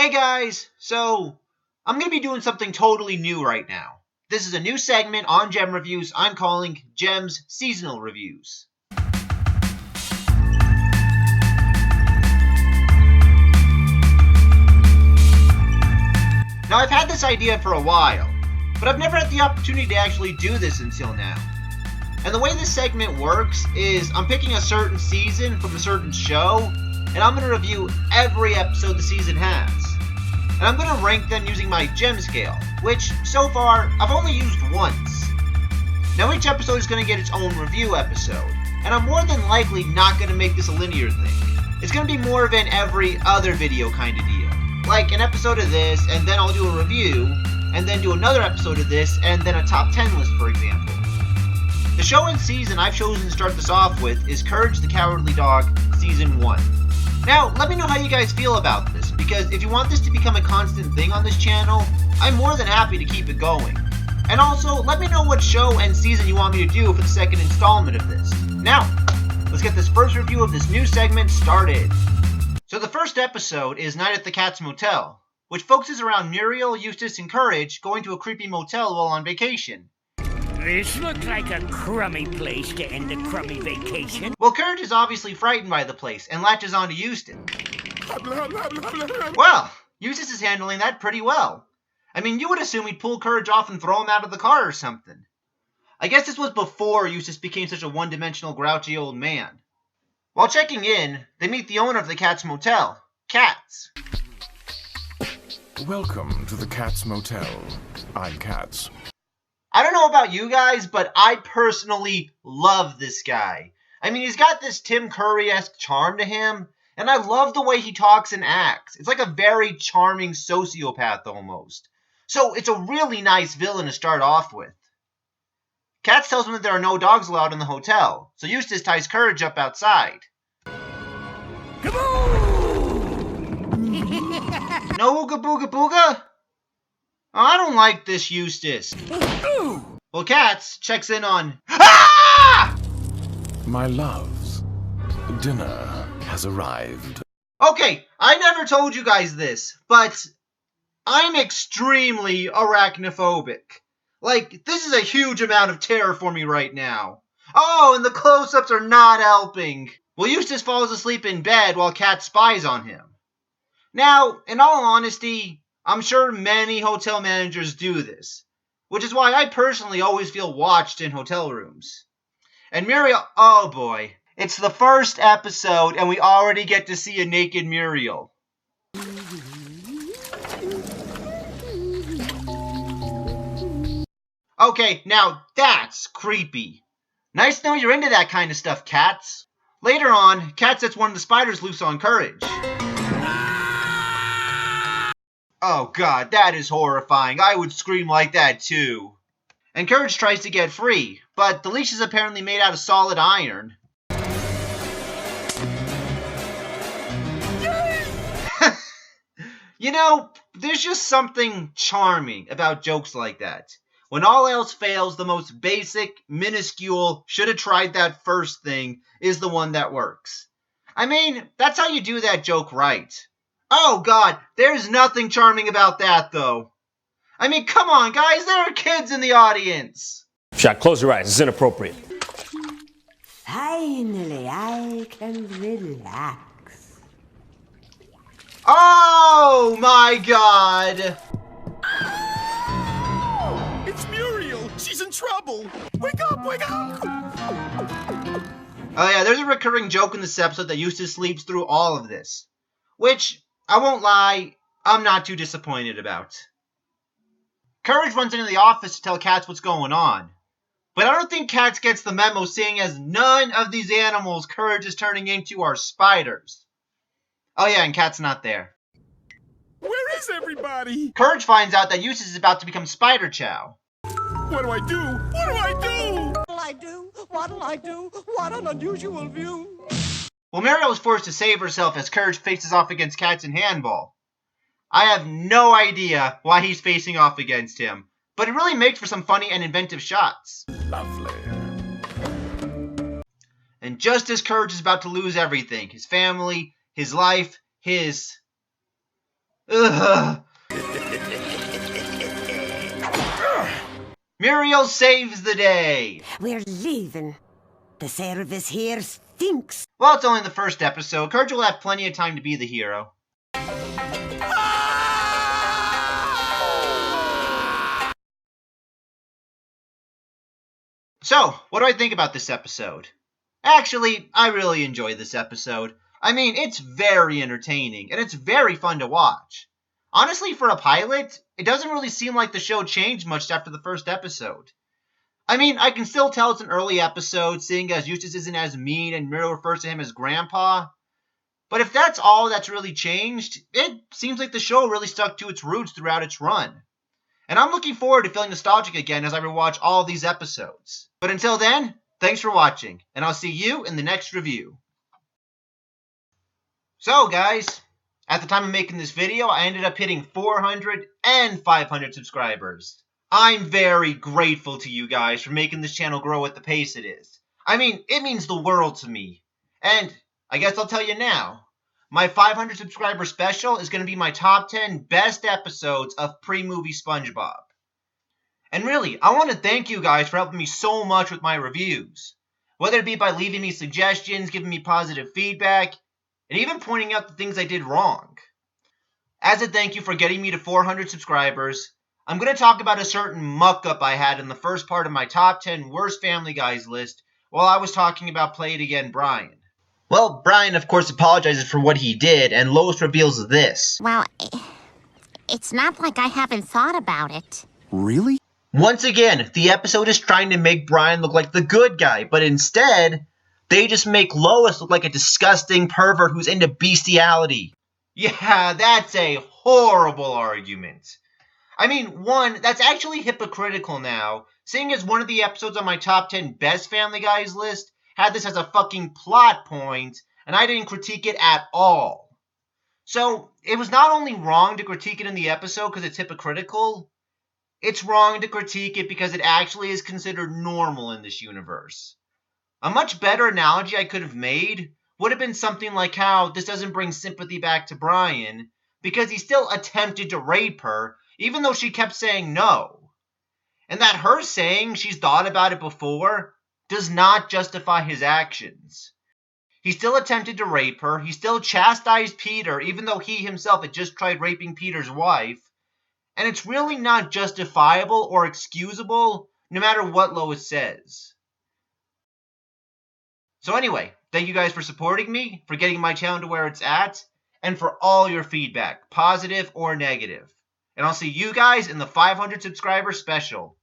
Hey guys, so I'm going to be doing something totally new right now. This is a new segment on Gem Reviews I'm calling Gem's Seasonal Reviews. Now I've had this idea for a while, but I've never had the opportunity to actually do this until now. And the way this segment works is I'm picking a certain season from a certain show, and I'm going to review every episode the season has. And I'm going to rank them using my gem scale, which, so far, I've only used once. Now each episode is going to get its own review episode, and I'm more than likely not going to make this a linear thing. It's going to be more of an every other video kind of deal. Like an episode of this, and then I'll do a review, and then do another episode of this, and then a top 10 list, for example. The show and season I've chosen to start this off with is Courage the Cowardly Dog, Season 1. Now, let me know how you guys feel about this, because if you want this to become a constant thing on this channel, I'm more than happy to keep it going. And also, let me know what show and season you want me to do for the second installment of this. Now, let's get this first review of this new segment started. So the first episode is Night at the Katz Motel, which focuses around Muriel, Eustace, and Courage going to a creepy motel while on vacation. This looks like a crummy place to end a crummy vacation. Well, Courage is obviously frightened by the place and latches on to Eustace. Well, Eustace is handling that pretty well. I mean, you would assume he'd pull Courage off and throw him out of the car or something. I guess this was before Eustace became such a one-dimensional grouchy old man. While checking in, they meet the owner of the Katz Motel, Katz. Welcome to the Katz Motel. I'm Katz. I don't know about you guys, but I personally love this guy. I mean, he's got this Tim Curry-esque charm to him, and I love the way he talks and acts. It's like a very charming sociopath almost. So it's a really nice villain to start off with. Katz tells him that there are no dogs allowed in the hotel, so Eustace ties Courage up outside. Kaboom! No ooga booga booga? Oh, I don't like this Eustace. Well, Katz checks in on... Ah! My loves, dinner has arrived. Okay, I never told you guys this, but I'm extremely arachnophobic. Like, this is a huge amount of terror for me right now. Oh, and the close-ups are not helping. Well, Eustace falls asleep in bed while Katz spies on him. Now, in all honesty, I'm sure many hotel managers do this, which is why I personally always feel watched in hotel rooms. And Muriel, oh boy, it's the first episode and we already get to see a naked Muriel. Okay, now that's creepy. Nice to know you're into that kind of stuff, Katz. Later on, Katz sets one of the spiders loose on Courage. Oh god, that is horrifying. I would scream like that too. And Courage tries to get free, but the leash is apparently made out of solid iron. You know, there's just something charming about jokes like that. When all else fails, the most basic, minuscule, should have tried that first thing is the one that works. I mean, that's how you do that joke right. Oh god, there's nothing charming about that though. I mean, come on guys, there are kids in the audience. Shot, close your eyes, it's inappropriate. Finally, I can relax. Oh my god. It's Muriel! She's in trouble! Wake up! Wake up! Oh yeah, there's a recurring joke in this episode that Eustace sleeps through all of this. Which, I won't lie, I'm not too disappointed about. Courage runs into the office to tell Katz what's going on. But I don't think Katz gets the memo, seeing as none of these animals Courage is turning into are spiders. Oh yeah, and Kat's not there. Where is everybody? Courage finds out that Eustace is about to become Spider Chow. What do I do? What do I do? What'll I do? What'll I do? What an unusual view. Well, Muriel is forced to save herself as Courage faces off against Katz in handball. I have no idea why he's facing off against him, but it really makes for some funny and inventive shots. Lovely. And just as Courage is about to lose everything, his family, his life, his... Ugh. Muriel saves the day. We're leaving. The service here stinks. Well, it's only the first episode. Courage will have plenty of time to be the hero. So, what do I think about this episode? Actually, I really enjoyed this episode. I mean, it's very entertaining, and it's very fun to watch. Honestly, for a pilot, it doesn't really seem like the show changed much after the first episode. I mean, I can still tell it's an early episode, seeing as Eustace isn't as mean and Muriel refers to him as Grandpa. But if that's all that's really changed, it seems like the show really stuck to its roots throughout its run. And I'm looking forward to feeling nostalgic again as I rewatch all of these episodes. But until then, thanks for watching, and I'll see you in the next review. So guys, at the time of making this video, I ended up hitting 400 and 500 subscribers. I'm very grateful to you guys for making this channel grow at the pace it is. I mean, it means the world to me. And I guess I'll tell you now, my 500 subscriber special is going to be my top 10 best episodes of pre-movie SpongeBob. And really, I want to thank you guys for helping me so much with my reviews. Whether it be by leaving me suggestions, giving me positive feedback, and even pointing out the things I did wrong. As a thank you for getting me to 400 subscribers, I'm going to talk about a certain muck-up I had in the first part of my top 10 worst Family Guys list while I was talking about Play It Again Brian. Well, Brian, of course, apologizes for what he did, and Lois reveals this. Well, it's not like I haven't thought about it. Really? Once again, the episode is trying to make Brian look like the good guy, but instead, they just make Lois look like a disgusting pervert who's into bestiality. Yeah, that's a horrible argument. I mean, one, that's actually hypocritical now, seeing as one of the episodes on my top 10 best Family Guys list had this as a fucking plot point, and I didn't critique it at all. So, it was not only wrong to critique it in the episode because it's hypocritical, it's wrong to critique it because it actually is considered normal in this universe. A much better analogy I could have made would have been something like how this doesn't bring sympathy back to Brian because he still attempted to rape her even though she kept saying no. And that her saying she's thought about it before does not justify his actions. He still attempted to rape her, he still chastised Peter even though he himself had just tried raping Peter's wife, and it's really not justifiable or excusable no matter what Lois says. So anyway, thank you guys for supporting me, for getting my channel to where it's at, and for all your feedback, positive or negative. And I'll see you guys in the 500 subscriber special.